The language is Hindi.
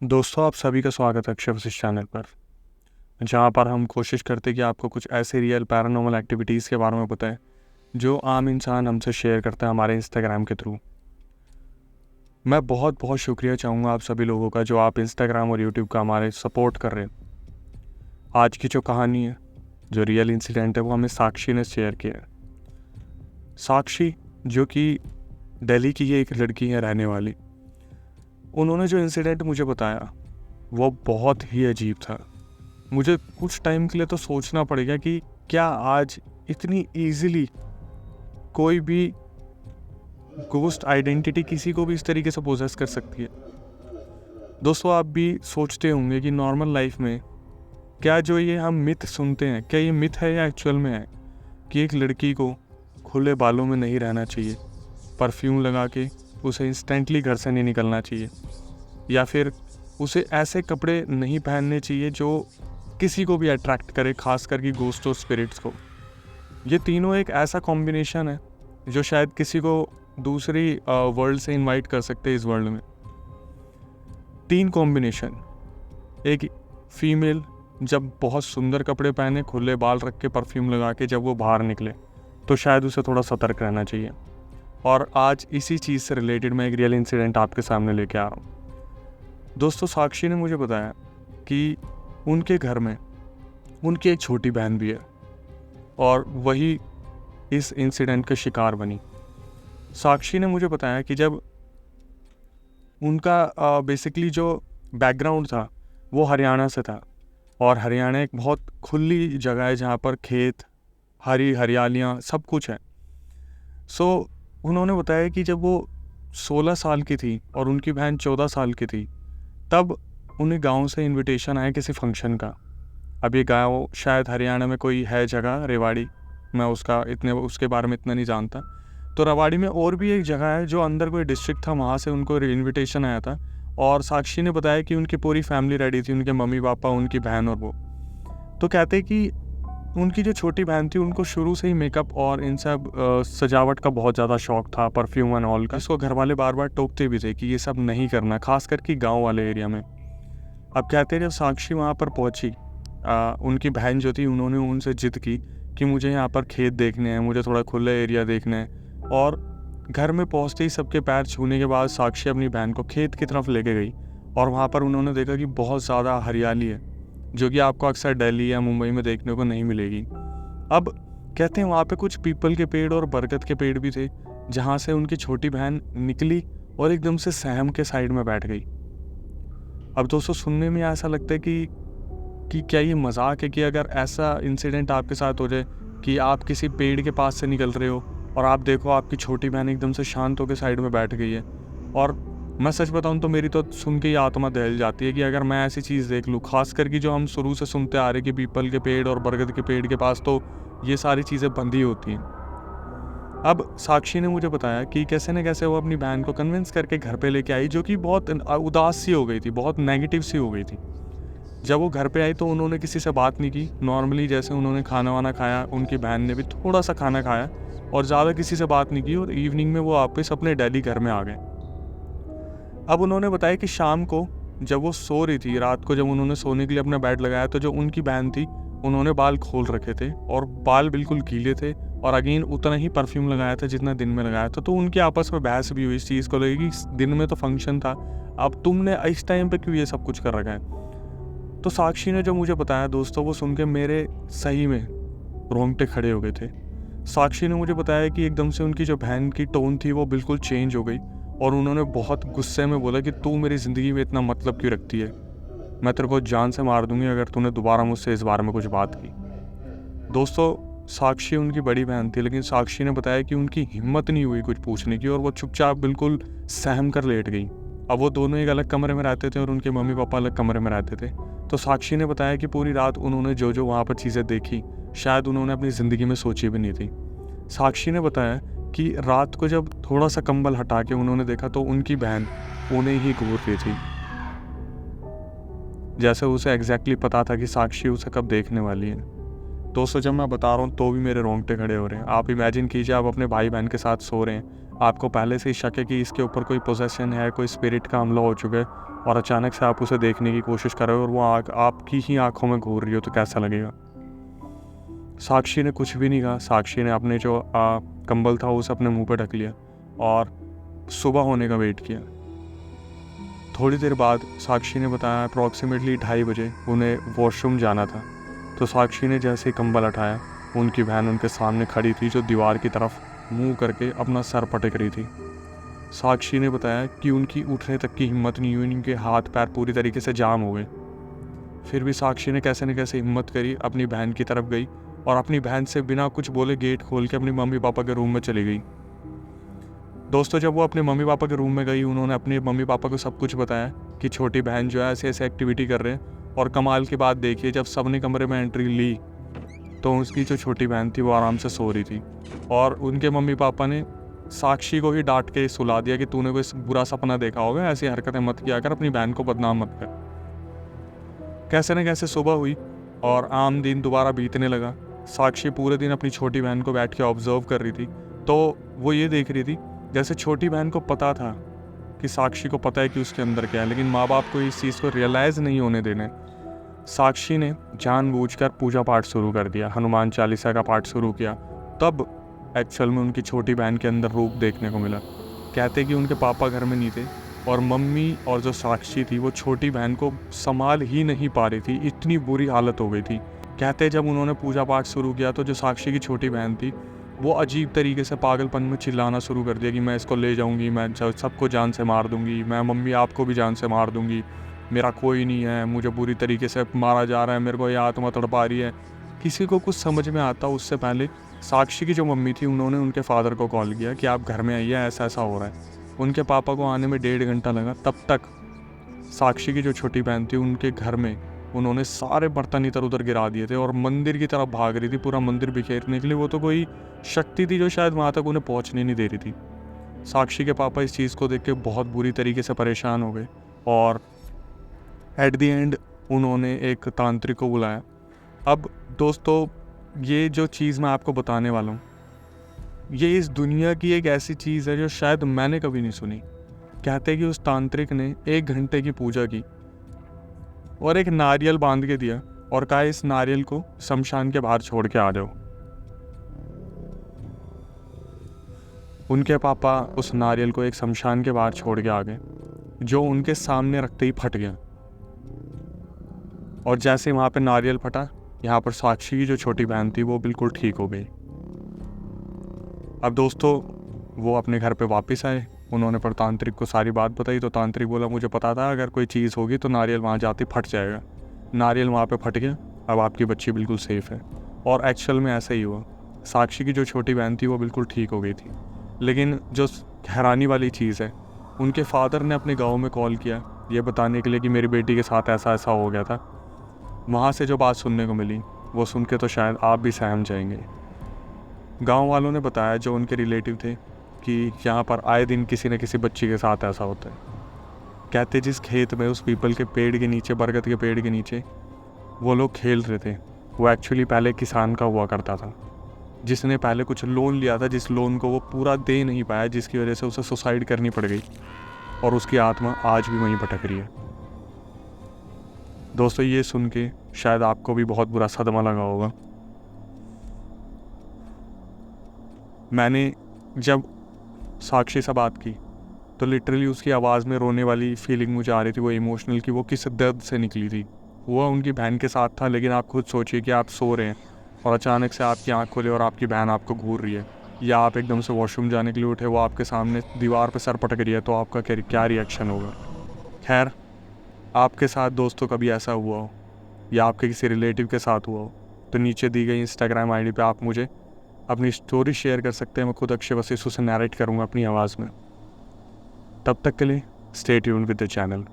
दोस्तों, आप सभी का स्वागत है अक्षय वशिष्ठ चैनल पर, जहाँ पर हम कोशिश करते हैं कि आपको कुछ ऐसे रियल पैरानॉर्मल एक्टिविटीज़ के बारे में बताएं जो आम इंसान हमसे शेयर करता है हमारे इंस्टाग्राम के थ्रू। मैं बहुत बहुत शुक्रिया चाहूँगा आप सभी लोगों का जो आप इंस्टाग्राम और यूट्यूब का हमारे सपोर्ट कर रहे हैं। आज की जो कहानी है, जो रियल इंसिडेंट है, वो हमें साक्षी ने शेयर किया है। साक्षी, जो कि दिल्ली की एक लड़की है रहने वाली, उन्होंने जो इंसिडेंट मुझे बताया वो बहुत ही अजीब था। मुझे कुछ टाइम के लिए तो सोचना पड़ेगा कि क्या आज इतनी इजीली कोई भी गोस्ट आइडेंटिटी किसी को भी इस तरीके से पोजेस कर सकती है। दोस्तों, आप भी सोचते होंगे कि नॉर्मल लाइफ में क्या जो ये हम मिथ सुनते हैं, क्या ये मिथ है या एक्चुअल में है कि एक लड़की को खुले बालों में नहीं रहना चाहिए, परफ्यूम लगा के उसे इंस्टेंटली घर से नहीं निकलना चाहिए, या फिर उसे ऐसे कपड़े नहीं पहनने चाहिए जो किसी को भी अट्रैक्ट करे, खास करके गोस्ट और स्पिरिट्स को। ये तीनों एक ऐसा कॉम्बिनेशन है जो शायद किसी को दूसरी वर्ल्ड से इनवाइट कर सकते हैं इस वर्ल्ड में। 3 कॉम्बिनेशन। एक फीमेल जब बहुत सुंदर कपड़े पहने, खुले बाल रख के, परफ्यूम लगा के जब वो बाहर निकले तो शायद उसे थोड़ा सतर्क रहना चाहिए। और आज इसी चीज़ से रिलेटेड मैं एक रियल इंसिडेंट आपके सामने लेके आ रहा हूँ। दोस्तों, साक्षी ने मुझे बताया कि उनके घर में उनकी एक छोटी बहन भी है और वही इस इंसिडेंट का शिकार बनी। साक्षी ने मुझे बताया कि जब उनका बेसिकली जो बैकग्राउंड था वो हरियाणा से था, और हरियाणा एक बहुत खुली जगह है जहाँ पर खेत, हरी हरियालियाँ, सब कुछ है। सो उन्होंने बताया कि जब वो 16 साल की थी और उनकी बहन 14 साल की थी, तब उन्हें गांव से इनविटेशन आया किसी फंक्शन का। अब ये गांव शायद हरियाणा में कोई है जगह, रेवाड़ी, मैं उसके बारे में इतना नहीं जानता। तो रेवाड़ी में और भी एक जगह है जो अंदर कोई डिस्ट्रिक्ट था, वहाँ से उनको इनविटेशन आया था। और साक्षी ने बताया कि उनकी पूरी फैमिली रेडी थी, उनके मम्मी पापा, उनकी बहन और वो। तो कहते कि उनकी जो छोटी बहन थी उनको शुरू से ही मेकअप और इन सब सजावट का बहुत ज़्यादा शौक था, परफ्यूम एंड ऑल का। इसको घर वाले बार बार टोकते भी थे कि ये सब नहीं करना, खास करके गांव वाले एरिया में। अब कहते जब साक्षी वहाँ पर पहुँची, उनकी बहन जो थी, उन्होंने उनसे जिद की कि मुझे यहाँ पर खेत देखने हैं, मुझे थोड़ा खुला एरिया देखना है। और घर में पहुँचते ही सबके पैर छूने के बाद साक्षी अपनी बहन को खेत की तरफ लेके गई, और वहाँ पर उन्होंने देखा कि बहुत ज़्यादा हरियाली है, जो कि आपको अक्सर दिल्ली या मुंबई में देखने को नहीं मिलेगी। अब कहते हैं वहाँ पे कुछ पीपल के पेड़ और बरगद के पेड़ भी थे, जहाँ से उनकी छोटी बहन निकली और एकदम से सहम के साइड में बैठ गई। अब दोस्तों, सुनने में ऐसा लगता है कि क्या ये मजाक है कि अगर ऐसा इंसिडेंट आपके साथ हो जाए कि आप किसी पेड़ के पास से निकल रहे हो और आप देखो आपकी छोटी बहन एकदम से शांत होकर साइड में बैठ गई है। और मैं सच बताऊं तो मेरी तो सुन के ही आत्मा दहल जाती है कि अगर मैं ऐसी चीज़ देख लूँ, खास करके जो हम शुरू से सुनते आ रहे कि पीपल के पेड़ और बरगद के पेड़ के पास तो ये सारी चीज़ें बंदी होती हैं। अब साक्षी ने मुझे बताया कि कैसे न कैसे वो अपनी बहन को कन्विंस करके घर पे लेके आई, जो कि बहुत उदास सी हो गई थी, बहुत नेगेटिव सी हो गई थी। जब वो घर पे आई तो उन्होंने किसी से बात नहीं की, नॉर्मली जैसे उन्होंने खाना वाना खाया, उनकी बहन ने भी थोड़ा सा खाना खाया और ज़्यादा किसी से बात नहीं की, और इवनिंग में वो वापस अपने दिल्ली घर में आ गए। अब उन्होंने बताया कि शाम को जब वो सो रही थी, रात को जब उन्होंने सोने के लिए अपना बेड लगाया, तो जो उनकी बहन थी उन्होंने बाल खोल रखे थे और बाल बिल्कुल गीले थे, और अगेन उतना ही परफ्यूम लगाया था जितना दिन में लगाया था। तो उनकी आपस में बहस भी हुई इस चीज़ को लेकर कि दिन में तो फंक्शन था, अब तुमने इस टाइम पे क्यों ये सब कुछ कर रखा है। तो साक्षी ने जो मुझे बताया दोस्तों, वो सुन के मेरे सही में रोंगटे खड़े हो गए थे। साक्षी ने मुझे बताया कि एकदम से उनकी जो बहन की टोन थी वो बिल्कुल चेंज हो गई, और उन्होंने बहुत गुस्से में बोला कि तू मेरी ज़िंदगी में इतना मतलब क्यों रखती है, मैं तेरे को जान से मार दूंगी अगर तूने दोबारा मुझसे इस बारे में कुछ बात की। दोस्तों, साक्षी उनकी बड़ी बहन थी, लेकिन साक्षी ने बताया कि उनकी हिम्मत नहीं हुई कुछ पूछने की, और वो चुपचाप बिल्कुल सहम कर लेट गई। अब वो दोनों एक अलग कमरे में रहते थे और उनके मम्मी पापा अलग कमरे में रहते थे। तो साक्षी ने बताया कि पूरी रात उन्होंने जो जो वहाँ पर चीज़ें देखी, शायद उन्होंने अपनी ज़िंदगी में सोची भी नहीं थी। साक्षी ने बताया कि रात को जब थोड़ा सा कंबल हटा के उन्होंने देखा तो उनकी बहन उन्हें ही घूर रही थी, जैसे उसे एग्जैक्टली पता था कि साक्षी उसे कब देखने वाली है। दोस्तों, जब मैं बता रहा हूँ तो भी मेरे रोंगटे खड़े हो रहे हैं। आप इमेजिन कीजिए, आप अपने भाई बहन के साथ सो रहे हैं, आपको पहले से ही शक है कि इसके ऊपर कोई पोजेशन है, कोई स्पिरिट का हमला हो चुका है, और अचानक से आप उसे देखने की कोशिश कर रहे हो और वो आँख आपकी ही आंखों में घूर रही हो, तो कैसा लगेगा। साक्षी ने कुछ भी नहीं कहा। साक्षी ने अपने जो कंबल था उसे अपने मुंह पर ढक लिया और सुबह होने का वेट किया। थोड़ी देर बाद साक्षी ने बताया अप्रॉक्सीमेटली 2:30 बजे उन्हें वॉशरूम जाना था। तो साक्षी ने जैसे ही कंबल उठाया, उनकी बहन उनके सामने खड़ी थी, जो दीवार की तरफ मुंह करके अपना सर पटक रही थी। साक्षी ने बताया कि उनकी उठने तक की हिम्मत नहीं हुई, उनके हाथ पैर पूरी तरीके से जाम हो गए। फिर भी साक्षी ने कैसे न कैसे हिम्मत करी, अपनी बहन की तरफ गई और अपनी बहन से बिना कुछ बोले गेट खोल के अपनी मम्मी पापा के रूम में चली गई। दोस्तों, जब वो अपने मम्मी पापा के रूम में गई, उन्होंने अपने मम्मी पापा को सब कुछ बताया कि छोटी बहन जो है ऐसे ऐसे एक्टिविटी कर रहे हैं। और कमाल की बात देखिए, जब सबने कमरे में एंट्री ली तो उसकी जो छोटी बहन थी वो आराम से सो रही थी, और उनके मम्मी पापा ने साक्षी को ही डांट के सुला दिया कि तूने कोई बुरा सपना देखा होगा, ऐसी हरकतें मत किया कर, अपनी बहन को बदनाम मत कर। कैसे न कैसे सुबह हुई और आम दिन दोबारा बीतने लगा। साक्षी पूरे दिन अपनी छोटी बहन को बैठ के ऑब्जर्व कर रही थी। तो वो ये देख रही थी जैसे छोटी बहन को पता था कि साक्षी को पता है कि उसके अंदर क्या है, लेकिन माँ बाप को इस चीज़ को रियलाइज़ नहीं होने देने साक्षी ने जानबूझकर पूजा पाठ शुरू कर दिया, हनुमान चालीसा का पाठ शुरू किया। तब एक्चुअल में उनकी छोटी बहन के अंदर रूप देखने को मिला। कहते कि उनके पापा घर में नहीं थे और मम्मी और जो साक्षी थी वो छोटी बहन को संभाल ही नहीं पा रही थी, इतनी बुरी हालत हो गई थी। कहते जब उन्होंने पूजा पाठ शुरू किया तो जो साक्षी की छोटी बहन थी वो अजीब तरीके से पागलपन में चिल्लाना शुरू कर दिया कि मैं इसको ले जाऊंगी, मैं सबको जान से मार दूंगी, मैं मम्मी आपको भी जान से मार दूंगी, मेरा कोई नहीं है, मुझे बुरी तरीके से मारा जा रहा है, मेरे को ये आत्मा तड़पा रही है। किसी को कुछ समझ में आता उससे पहले साक्षी की जो मम्मी थी उन्होंने उनके फादर को कॉल किया कि आप घर में आइए, ऐसा ऐसा हो रहा है। उनके पापा को आने में 1.5 घंटा लगा। तब तक साक्षी की जो छोटी बहन थी उनके घर में उन्होंने सारे बर्तन इधर उधर गिरा दिए थे और मंदिर की तरफ भाग रही थी, पूरा मंदिर बिखेरने के लिए। वो तो कोई शक्ति थी जो शायद वहाँ तक उन्हें पहुँचने नहीं दे रही थी। साक्षी के पापा इस चीज़ को देख के बहुत बुरी तरीके से परेशान हो गए और एट द एंड उन्होंने एक तांत्रिक को बुलाया। अब दोस्तों, ये जो चीज़ मैं आपको बताने वाला हूँ, ये इस दुनिया की एक ऐसी चीज़ है जो शायद मैंने कभी नहीं सुनी। कहते हैं कि उस तांत्रिक ने 1 घंटे की पूजा की और एक नारियल बांध के दिया और कहा इस नारियल को शमशान के बाहर छोड़ के आ जाओ। उनके पापा उस नारियल को एक शमशान के बाहर छोड़ के आ गए, जो उनके सामने रखते ही फट गया। और जैसे वहाँ पे नारियल फटा, यहाँ पर साक्षी की जो छोटी बहन थी वो बिल्कुल ठीक हो गई। अब दोस्तों, वो अपने घर पे वापस आए, उन्होंने पर तांत्रिक को सारी बात बताई। तो तांत्रिक बोला मुझे पता था अगर कोई चीज़ होगी तो नारियल वहाँ जाती फट जाएगा। नारियल वहाँ पे फट गया, अब आपकी बच्ची बिल्कुल सेफ़ है। और एक्चुअल में ऐसा ही हुआ। साक्षी की जो छोटी बहन थी वो बिल्कुल ठीक हो गई थी। लेकिन जो हैरानी वाली चीज़ है, उनके फादर ने अपने गाँव में कॉल किया ये बताने के लिए कि मेरी बेटी के साथ ऐसा ऐसा हो गया था। वहाँ से जो बात सुनने को मिली वो सुन के तो शायद आप भी सहम जाएंगे। गांव वालों ने बताया, जो उनके रिलेटिव थे, कि यहाँ पर आए दिन किसी न किसी बच्ची के साथ ऐसा होता है। कहते जिस खेत में उस पीपल के पेड़ के नीचे, बरगद के पेड़ के नीचे वो लोग खेल रहे थे, वो एक्चुअली पहले किसान का हुआ करता था, जिसने पहले कुछ लोन लिया था, जिस लोन को वो पूरा दे नहीं पाया, जिसकी वजह से उसे सुसाइड करनी पड़ गई और उसकी आत्मा आज भी वहीं भटक रही है। दोस्तों, ये सुन के शायद आपको भी बहुत बुरा सदमा लगा होगा। मैंने जब साक्षी से बात की तो लिटरली उसकी आवाज़ में रोने वाली फीलिंग मुझे आ रही थी, वो इमोशनल की वो किस दर्द से निकली थी। वो उनकी बहन के साथ था, लेकिन आप खुद सोचिए कि आप सो रहे हैं और अचानक से आपकी आँख खुले और आपकी बहन आपको घूर रही है, या आप एकदम से वॉशरूम जाने के लिए उठे, वो आपके सामने दीवार पर सर पटक रही है, तो आपका क्या रिएक्शन होगा। खैर, आपके साथ दोस्तों कभी ऐसा हुआ हो या आपके किसी रिलेटिव के साथ हुआ हो तो नीचे दी गई इंस्टाग्राम आईडी पे आप मुझे अपनी स्टोरी शेयर कर सकते हैं। मैं खुद अक्षय वसीसु से नैरेट करूँगा अपनी आवाज़ में। तब तक के लिए stay tuned with the channel.